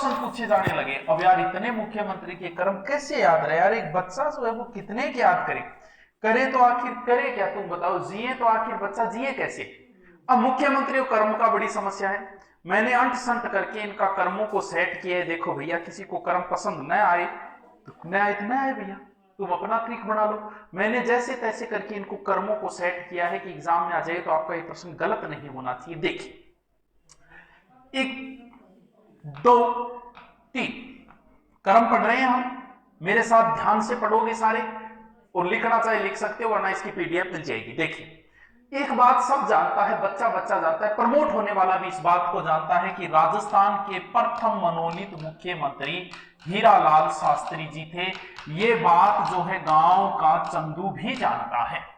Question पूछे जाने लगे। अब यार इतने मुख्यमंत्री के कर्म कैसे याद रहे यार, एक बच्चा जो है वो कितने के याद करे, करे तो आखिर करे क्या, तुम बताओ, जिए तो आखिर बच्चा जिए कैसे। अब मुख्यमंत्री कर्म का बड़ी समस्या है। मैंने अंट संट करके इनका कर्मों को सेट किया है। देखो भैया, किसी को कर्म पसंद न आए तो न आए तो न आए भैया, तुम अपना ट्रिक बना लो। मैंने जैसे तैसे करके इनको कर्मों को सेट किया है कि एग्जाम में आ जाए तो आपका ये प्रश्न गलत नहीं होना चाहिए। देखिए, 1 2 3 कर्म पढ़ रहे हैं हम, मेरे साथ ध्यान से पढ़ोगे सारे, और लिखना चाहे लिख सकते हो वरना इसकी पीडीएफ मिल जाएगी। देखिए, एक बात सब जानता है, बच्चा बच्चा जानता है, प्रमोट होने वाला भी इस बात को जानता है कि राजस्थान के प्रथम मनोनीत मुख्यमंत्री हीरालाल शास्त्री जी थे। ये बात जो है गांव का चंदू भी जानता है।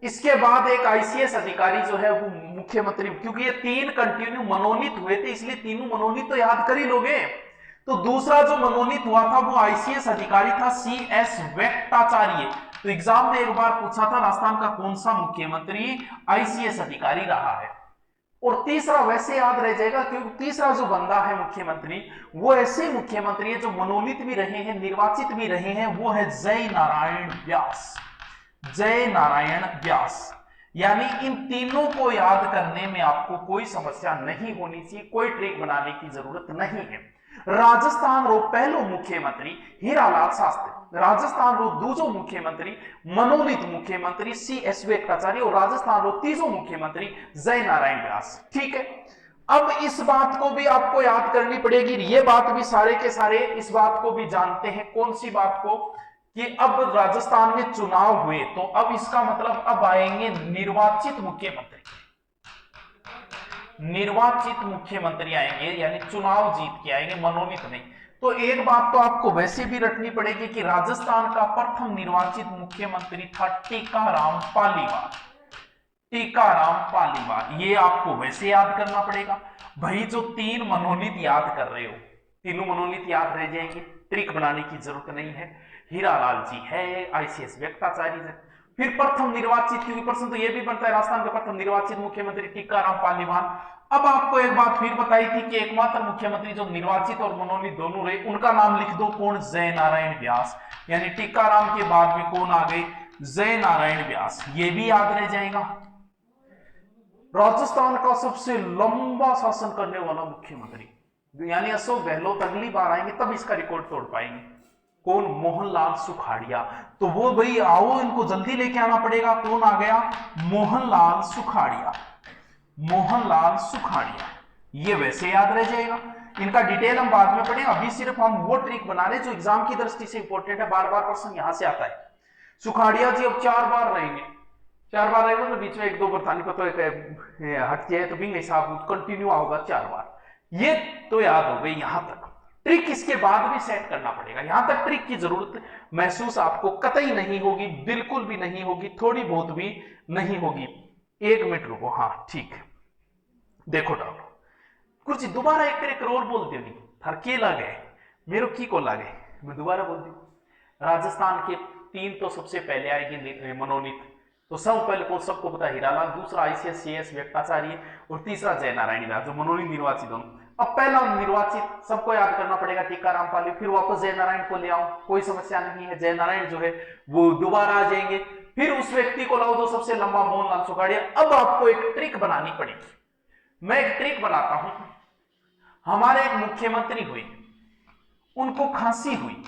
इसके बाद एक आईसीएस अधिकारी जो है वो मुख्यमंत्री, क्योंकि ये 3 कंटिन्यू मनोनीत हुए थे इसलिए तीनों मनोनीत तो याद कर ही लोगे। तो दूसरा जो मनोनीत हुआ था वो आईसीएस अधिकारी था CS वेंकटाचार्य। तो एग्जाम में एक बार पूछा था राजस्थान का कौन सा मुख्यमंत्री आईसीएस अधिकारी रहा है। और तीसरा वैसे याद रह जाएगा क्योंकि तीसरा जो बंदा है मुख्यमंत्री, वो ऐसे मुख्यमंत्री है जो मनोनीत भी रहे हैं, निर्वाचित भी रहे हैं, वो है जय नारायण व्यास। जय नारायण व्यास। यानी इन तीनों को याद करने में आपको कोई समस्या नहीं होनी चाहिए, कोई ट्रिक बनाने की जरूरत नहीं है। राजस्थान रो पहलो मुख्यमंत्री हीरालाल शास्त्री, राजस्थान रो दूसरो मुख्यमंत्री मनोनीत मुख्यमंत्री CS वेंकटाचार्य, और राजस्थान रो तीसरो मुख्यमंत्री जय नारायण व्यास। ठीक है, अब इस बात को भी आपको याद करनी पड़ेगी। ये बात भी सारे के सारे इस बात को भी जानते हैं। कौन सी बात को? कि अब राजस्थान में चुनाव हुए तो अब इसका मतलब अब आएंगे निर्वाचित मुख्यमंत्री, निर्वाचित मुख्यमंत्री आएंगे, यानी चुनाव जीत के आएंगे, मनोनीत नहीं। तो एक बात तो आपको वैसे भी रखनी पड़ेगी कि राजस्थान का प्रथम निर्वाचित मुख्यमंत्री था टीकाराम पालीवाल। टीकाराम पालीवाल, ये आपको वैसे याद करना पड़ेगा। भाई जो 3 मनोनीत याद कर रहे हो, तीनों मनोनीत याद रह जाएंगे, ट्रिक बनाने की जरूरत नहीं है। हीरालाल जी है, आईसीएस वेंकटाचार्य है, फिर प्रथम निर्वाचित, क्योंकि प्रश्न तो यह भी बनता है राजस्थान का प्रथम निर्वाचित मुख्यमंत्री टीकाराम पालीवाल। अब आपको एक बात फिर बताई थी कि एकमात्र मुख्यमंत्री जो निर्वाचित और मनोनीत दोनों रहे, उनका नाम लिख दो। कौन? जय नारायण व्यास। यानी टीकाराम के बाद में कौन आ गए? जय नारायण व्यास। ये भी याद रह जाएगा। राजस्थान का सबसे लंबा शासन करने वाला मुख्यमंत्री, यानी अशोक गहलोत अगली बार आएंगे तब इसका रिकॉर्ड तोड़ पाएंगे। कौन? मोहनलाल सुखाड़िया। तो वो भाई आओ, इनको जल्दी लेके आना पड़ेगा। कौन आ गया? मोहनलाल सुखाड़िया। मोहनलाल सुखाड़िया, ये वैसे याद रह जाएगा। इनका डिटेल हम बाद में पढ़ेंगे, अभी सिर्फ हम वो ट्रिक बना रहे जो एग्जाम की दृष्टि से इंपॉर्टेंट है। बार बार प्रश्न यहां से आता है। सुखाड़िया जी अब 4 बार रहेंगे, 4 बार रहेंगे तो बीच में 1-2 बरतानी को तो हट गया है, तो भी हिसाब कंटिन्यू होगा 4 बार। ये तो याद हो गई यहां तक। ट्रिक इसके बाद भी सेट करना पड़ेगा। यहां तक ट्रिक की जरूरत महसूस आपको कतई नहीं होगी, बिल्कुल भी नहीं होगी, थोड़ी बहुत भी नहीं होगी। 1 मिनट रुको। हाँ ठीक है, देखो डालो कुछ दोबारा एक करोड़ बोल दियो नहीं थार के लागे मेरो की को लागे, मैं दोबारा बोल दी। राजस्थान के 3 तो सबसे पहले आएगी मनोनीत, तो सब पहले को सबको पता हीरालाल, दूसरा आईसीएस CS वेंकटाचार्य, और तीसरा जय नारायण व्यास, जो मनोनीत निर्वाचित दोनों। अब पहला निर्वाचित सबको याद करना पड़ेगा टीकाराम पाली, फिर वापस जय नारायण को ले आओ, कोई समस्या नहीं है। जय नारायण जो है वो दोबारा आ जाएंगे, फिर उस व्यक्ति को लाओ जो सबसे लंबा, मोहनलाल सुखाड़िया। अब आपको एक ट्रिक बनानी पड़ेगी। मैं एक ट्रिक बनाता हूं। हमारे एक मुख्यमंत्री हुए, उनको खांसी हुई,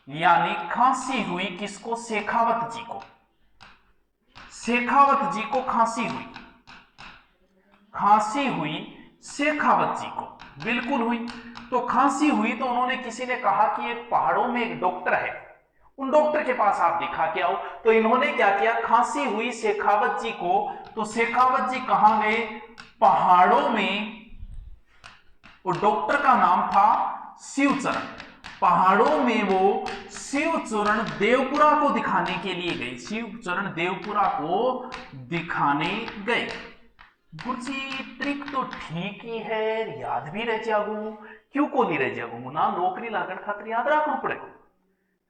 यानी खांसी हुई किसको? शेखावत जी को। शेखावत जी को खांसी हुई, खांसी हुई शेखावत जी को, बिल्कुल हुई। तो खांसी हुई तो उन्होंने, किसी ने कहा कि एक पहाड़ों में एक डॉक्टर है, उन डॉक्टर के पास आप दिखा के आओ। तो इन्होंने क्या किया? खांसी हुई शेखावत जी को, तो शेखावत जी कहां गए? पहाड़ों में। और डॉक्टर का नाम था शिवचरण। पहाड़ों में वो शिवचरण देवपुरा को दिखाने के लिए गए, शिवचरण देवपुरा को दिखाने गए। गुरुजी ट्रिक तो ठीक ही है, याद भी रह जागू, क्यों को नहीं रह जागू ना? नौकरी लागण खातिर याद रखना पड़ेगा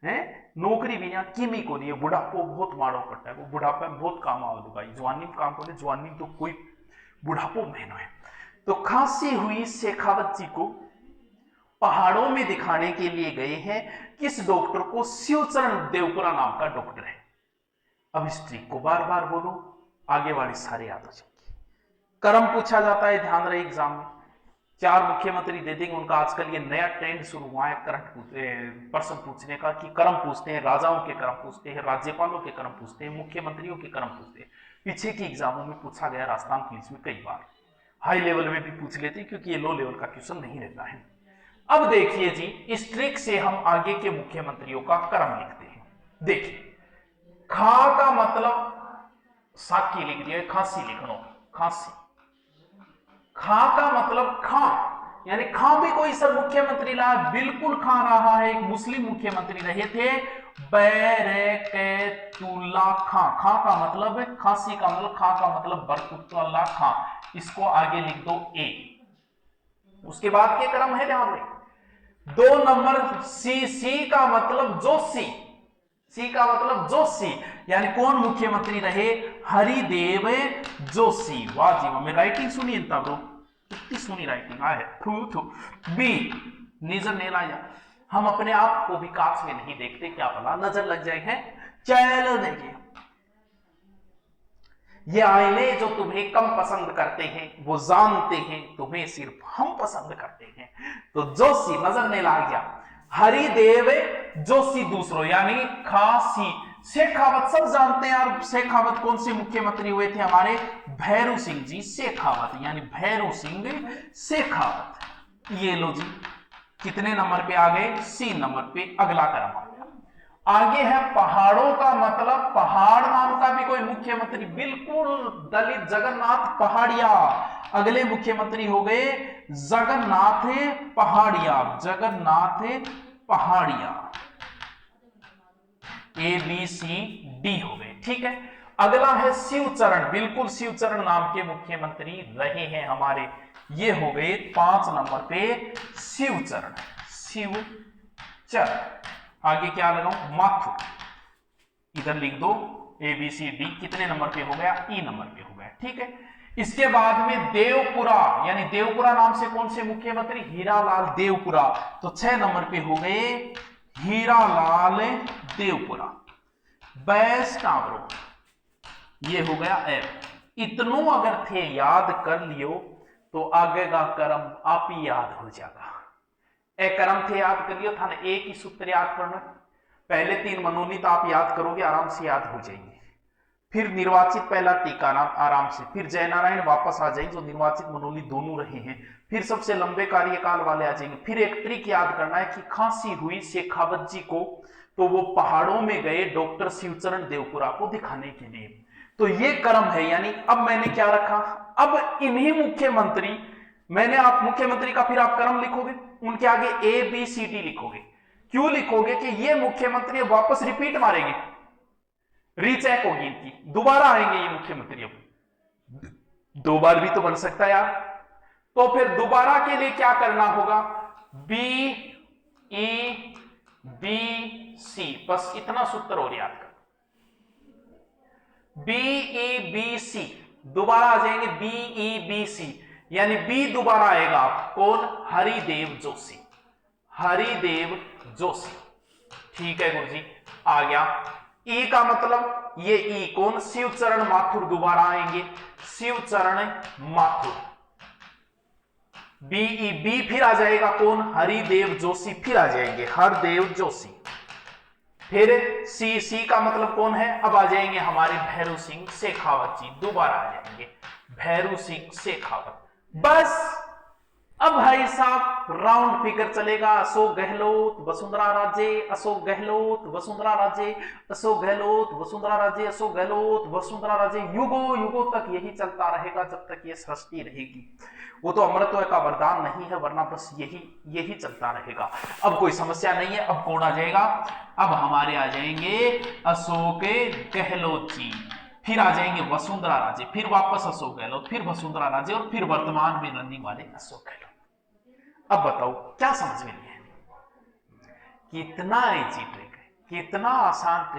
है। नौकरी भी यहाँ किमी को नहीं है, बुढ़ापो बहुत माड़ो पड़ता है, वो बुढ़ापे में बहुत काम आवे भाई, जवानी में काम करे, जवानी तो कोई बुढ़ापो महीनो है। तो खांसी हुई शेखावत जी को, पहाड़ों में दिखाने के लिए गए हैं। किस डॉक्टर को? शिवचरण देवपुरा नाम का डॉक्टर है। अब इस ट्रिक को बार बार बोलो, आगे वाले सारे याद हो जाएंगे। कर्म पूछा जाता है, ध्यान रहे एग्जाम में 4 मुख्यमंत्री दे देंगे। उनका आजकल ये नया ट्रेंड शुरू हुआ है करंट प्रश्न पूछने का, कि कर्म पूछते हैं, राजाओं के कर्म पूछते हैं, राज्यपालों के कर्म पूछते हैं, मुख्यमंत्रियों के कर्म पूछते हैं। पीछे की एग्जामों में पूछा गया, राजस्थान पुलिस में कई बार, हाई लेवल में भी पूछ लेते हैं, क्योंकि ये लो लेवल का क्वेश्चन नहीं रहता है। अब देखिए जी, इस ट्रिक से हम आगे के मुख्यमंत्रियों का कर्म लिखते हैं। देखिए, खा का मतलब साकी लिख दिया, खांसी लिख लो, खांसी। खा का मतलब खा, यानी खा भी कोई सर मुख्यमंत्री रहा, बिल्कुल खा रहा है। एक मुस्लिम मुख्यमंत्री रहे थे, बैरकेतुल्ला खां। खा का मतलब है खांसी का मतलब, खा का मतलब बरकतुल्ला खां। इसको आगे लिख दो ए। उसके बाद के क्रम है, ध्यान में 2 नंबर सी का मतलब जोशी। सी का मतलब जोशी, यानी कौन मुख्यमंत्री रहे? हरिदेव जोशी। वाह जी वाह, मैं राइटिंग सुनी इतना ब्रो, कितनी सुनी राइटिंग है। बी नीजर ने लाया। हम अपने आप को विकास में नहीं देखते, क्या पता नजर लग जाए है। चलो देखिए, ये आईने जो तुम्हें कम पसंद करते हैं, वो जानते हैं तुम्हें सिर्फ हम पसंद करते हैं। तो जोशी नजर ने लग गया। हरिदेव जोशी दूसरो, यानी खासी। शेखावत सब जानते हैं यार, शेखावत कौन से मुख्यमंत्री हुए थे हमारे? भैरू सिंह जी शेखावत, यानी भैरू सिंह शेखावत। ये लो जी, कितने नंबर पे आ गए? सी नंबर पे अगला क्रम आ गया। आगे है पहाड़ों का मतलब, पहाड़ नाम का भी कोई मुख्यमंत्री, बिल्कुल दलित जगन्नाथ पहाड़िया। अगले मुख्यमंत्री हो गए जगन्नाथ पहाड़िया, जगन्नाथ पहाड़िया। ए बी सी डी हो गए, ठीक है। अगला है शिवचरण, बिल्कुल शिवचरण नाम के मुख्यमंत्री रहे हैं हमारे। ये हो गए 5 नंबर पे शिवचरण, शिवचरण। आगे क्या लगाऊं? माथुर। इधर लिख दो ए बी सी डी, कितने नंबर पे हो गया? ई नंबर पे हो गया, ठीक है। इसके बाद में देवपुरा, यानी देवपुरा नाम से कौन से मुख्यमंत्री? हीरालाल देवपुरा। तो 6 नंबर पे हो गए हीरालाल देवपुरा। बैस्टावरो, ये हो गया एफ। इतनों अगर थे याद कर लियो तो आगे का क्रम आप ही याद हो जाएगा। ए क्रम थे याद कर लियो था ना, एक ही सूत्र याद करना। पहले 3 मनोनीत आप याद करोगे, आराम से याद हो जाएंगे। फिर निर्वाचित पहला टीकाराम आराम से, फिर जयनारायण वापस आ जाएंगे, जो निर्वाचित मनोनीत दोनों रहे हैं। फिर सबसे लंबे कार्यकाल वाले आ जाएंगे। फिर एक ट्रिक याद करना है कि खांसी हुई शेखावत जी को, तो वो पहाड़ों में गए डॉक्टर शिवचरण देवपुरा को दिखाने के लिए। तो ये क्रम है, यानी अब मैंने क्या रखा? अब इन्हीं मुख्यमंत्री, मैंने आप मुख्यमंत्री का फिर आप क्रम लिखोगे, उनके आगे ए बी सी डी लिखोगे। क्यों लिखोगे? कि ये मुख्यमंत्री वापस रिपीट मारेंगे, रीचेक होगी इनकी, दोबारा आएंगे ये मुख्यमंत्री। अब 2 बार भी तो बन सकता है यार। तो फिर दोबारा के लिए क्या करना होगा? बी ई बी सी, बस इतना सूत्र और याद कर। बी ई बी सी दोबारा आ जाएंगे, बी ई बी सी, यानी बी दोबारा आएगा। कौन? हरिदेव जोशी, हरिदेव जोशी, ठीक है गुरुजी, आ गया। ई का मतलब ये ई कौन? शिवचरण माथुर दोबारा आएंगे, शिवचरण माथुर। बी बी फिर आ जाएगा कौन? हरिदेव जोशी, फिर आ जाएंगे हरदेव जोशी। फिर सी का मतलब कौन है? अब आ जाएंगे हमारे भैरू सिंह शेखावत जी, दोबारा आ जाएंगे भैरू सिंह शेखावत। बस अब भाई साहब राउंड फिगर चलेगा। अशोक गहलोत वसुंधरा राजे, अशोक गहलोत वसुंधरा राजे, अशोक गहलोत वसुंधरा राजे, अशोक गहलोत वसुंधरा राजे। युगों युगों तक यही चलता रहेगा जब तक ये सृष्टि रहेगी। वो तो अमरत्व का वरदान नहीं है, वरना बस यही चलता रहेगा। अब कोई समस्या नहीं है। अब कौन आ जाएगा? अब हमारे आ जाएंगे अशोक गहलोत जी, फिर आ जाएंगे वसुंधरा राजे, फिर वापस अशोक गहलोत, फिर वसुंधरा राजे, और फिर वर्तमान में रनिंग वाले अशोक गहलोत। अब बताओ क्या समझ में नहीं है? कितना इजी ट्रिक है, कितना आसान ट्रिक।